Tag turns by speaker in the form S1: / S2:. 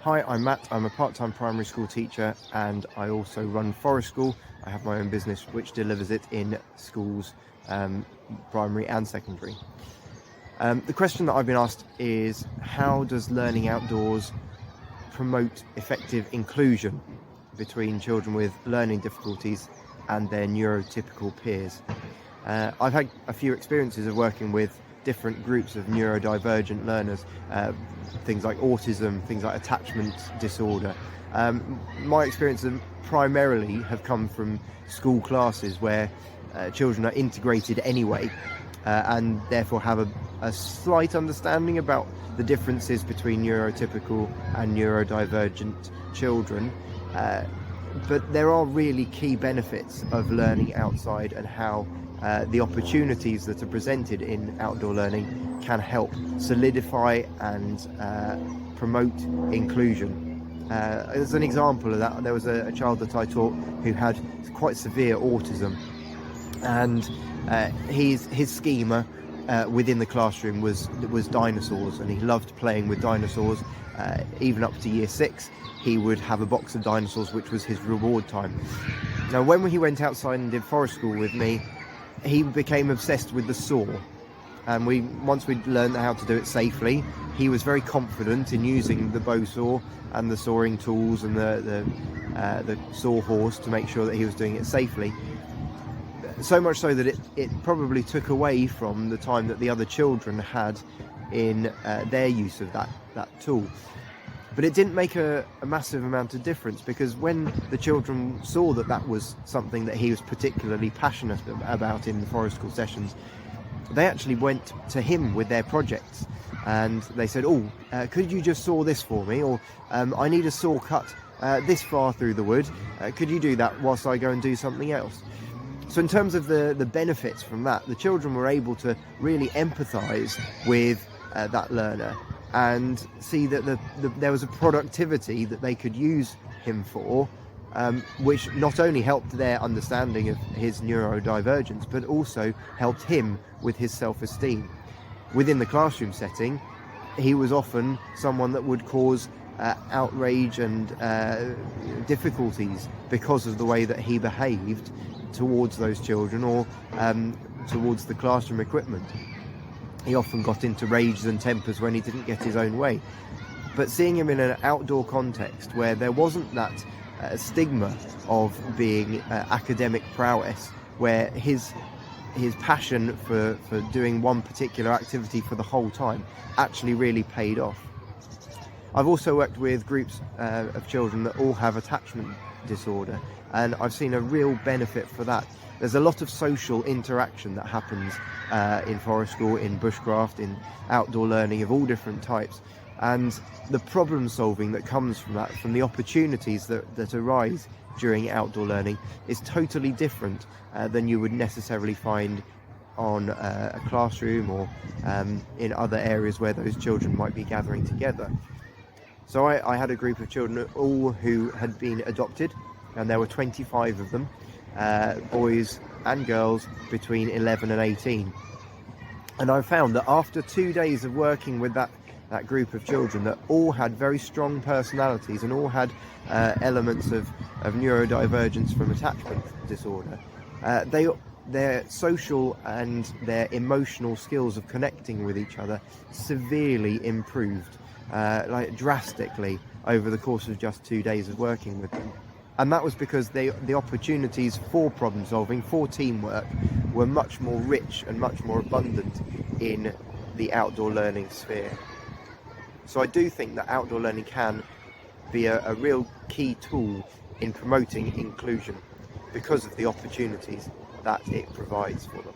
S1: Hi, I'm Matt. I'm a part-time primary school teacher and I also run Forest School. I have my own business which delivers it in schools, primary and secondary. The question that I've been asked is, how does learning outdoors promote effective inclusion between children with learning difficulties and their neurotypical peers? I've had a few experiences of working with different groups of neurodivergent learners, things like autism, things like attachment disorder. My experiences primarily have come from school classes where children are integrated anyway, and therefore have a slight understanding about the differences between neurotypical and neurodivergent children. But there are really key benefits of learning outside, and how the opportunities that are presented in outdoor learning can help solidify and promote inclusion. As an example of that, there was a child that I taught who had quite severe autism, and his schema within the classroom was dinosaurs, and he loved playing with dinosaurs. Even up to year 6, he would have a box of dinosaurs, which was his reward time. Now, when he went outside and did Forest School with me, he became obsessed with the saw, and once we'd learned how to do it safely, he was very confident in using the bow saw and the sawing tools and the sawhorse to make sure that he was doing it safely. So much so that it probably took away from the time that the other children had in their use of that tool. But it didn't make a massive amount of difference, because when the children saw that was something that he was particularly passionate about in the Forest School sessions, they actually went to him with their projects, and they said, could you just saw this for me? Or I need a saw cut this far through the wood. Could you do that whilst I go and do something else? So in terms of the benefits from that, the children were able to really empathise with that learner, and see that there was a productivity that they could use him for, which not only helped their understanding of his neurodivergence, but also helped him with his self-esteem. Within the classroom setting, he was often someone that would cause outrage and difficulties because of the way that he behaved towards those children, or towards the classroom equipment. He often got into rages and tempers when he didn't get his own way. But seeing him in an outdoor context where there wasn't that stigma of being academic prowess, where his passion for doing one particular activity for the whole time actually really paid off. I've also worked with groups of children that all have attachment disorder, and I've seen a real benefit for that. There's a lot of social interaction that happens in Forest School, in bushcraft, in outdoor learning of all different types, and the problem solving that comes from that, from the opportunities that arise during outdoor learning, is totally different than you would necessarily find on a classroom, or in other areas where those children might be gathering together. So I had a group of children, all who had been adopted, and there were 25 of them, boys and girls between 11 and 18. And I found that after 2 days of working with that group of children, that all had very strong personalities and all had elements of neurodivergence from attachment disorder, their social and their emotional skills of connecting with each other severely improved, like drastically, over the course of just 2 days of working with them. And that was because the opportunities for problem solving, for teamwork, were much more rich and much more abundant in the outdoor learning sphere. So I do think that outdoor learning can be a real key tool in promoting inclusion, because of the opportunities that it provides for them.